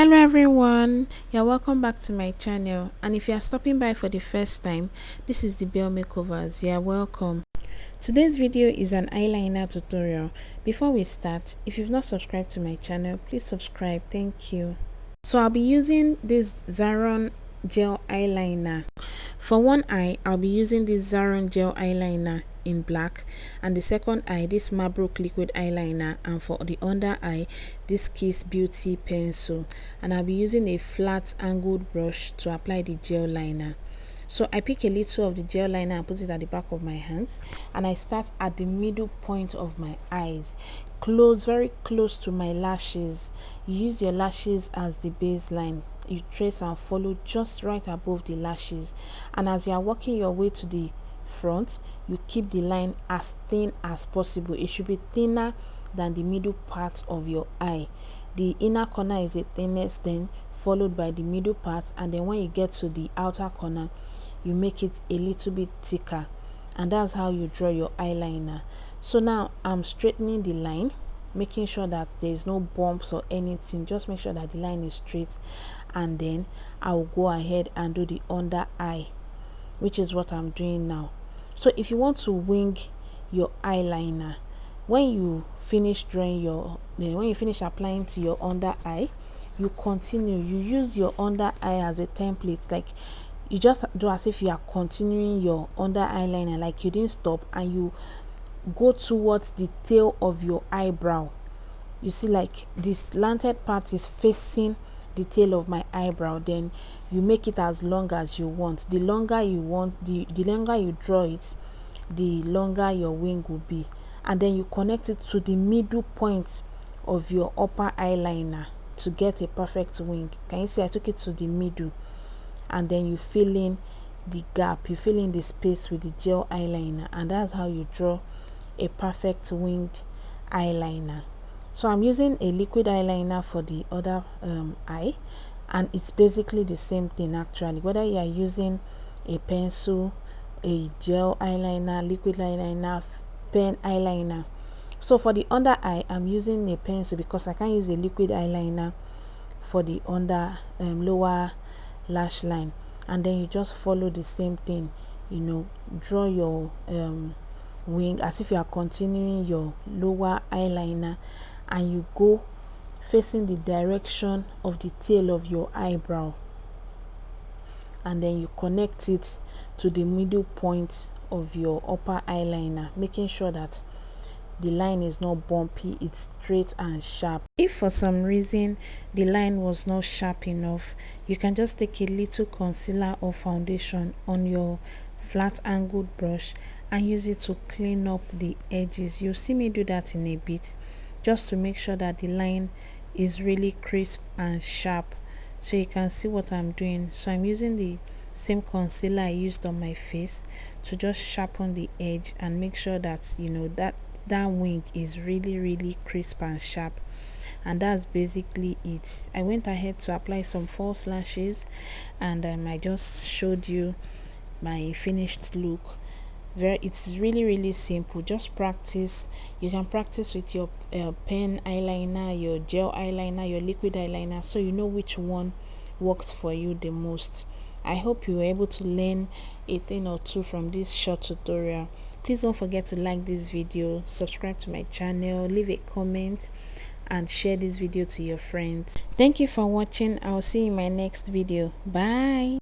Hello everyone, you're welcome back to my channel, and if you are stopping by for the first time, this is De'Belle Makeovers. You're welcome. Today's video is an eyeliner tutorial. Before we start, if you've not subscribed to my channel, please subscribe. Thank you. So I'll be using this Zaron gel eyeliner. For one eye, I'll be using this Zaron gel eyeliner in black, and the second eye this Mabrook liquid eyeliner, and for the under eye this Kiss Beauty pencil, and I'll be using a flat angled brush to apply the gel liner. So I pick a little of the gel liner and put it at the back of my hands, and I start at the middle point of my eyes, very close to my lashes. You use your lashes as the baseline. You trace and follow just right above the lashes, and as you are working your way to the front, you keep the line as thin as possible. It should be thinner than the middle part of your eye. The inner corner is the thinnest, then followed by the middle part, and then when you get to the outer corner, you make it a little bit thicker, and that's how you draw your eyeliner. So now I'm straightening the line, making sure that there is no bumps or anything. Just make sure that the line is straight, and then I'll go ahead and do the under eye, which is what I'm doing now. So if you want to wing your eyeliner, when you finish applying to your under eye, you continue. You use your under eye as a template. Like, you just do as if you are continuing your under eyeliner, like you didn't stop, and you go towards the tail of your eyebrow. You see, like, this slanted part is facing the tail of my eyebrow. Then you make it as long as you want. The longer you want, the longer you draw it, the longer your wing will be. And then you connect it to the middle point of your upper eyeliner to get a perfect wing. Can you see I took it to the middle, and then you fill in the gap, you fill in the space with the gel eyeliner, and that's how you draw a perfect winged eyeliner. So I'm using a liquid eyeliner for the other eye, and it's basically the same thing actually, whether you are using a pencil, a gel eyeliner, liquid eyeliner, pen eyeliner. So for the under eye, I'm using a pencil because I can't use a liquid eyeliner for the under lower lash line. And then you just follow the same thing, draw your wing as if you are continuing your lower eyeliner, and you go facing the direction of the tail of your eyebrow, and then you connect it to the middle point of your upper eyeliner, making sure that the line is not bumpy, it's straight and sharp. If for some reason the line was not sharp enough, you can just take a little concealer or foundation on your flat angled brush and use it to clean up the edges. You'll see me do that in a bit, just to make sure that the line is really crisp and sharp, so you can see what I'm doing. So I'm using the same concealer I used on my face to just sharpen the edge and make sure that that wing is really crisp and sharp. And that's basically it. I went ahead to apply some false lashes, and I just showed you my finished look. It's really simple. Just practice. You can practice with your pen eyeliner, your gel eyeliner, your liquid eyeliner, so you know which one works for you the most. I hope you were able to learn a thing or two from this short tutorial. Please don't forget to like this video, subscribe to my channel, leave a comment, and share this video to your friends. Thank you for watching. I'll see you in my next video. Bye.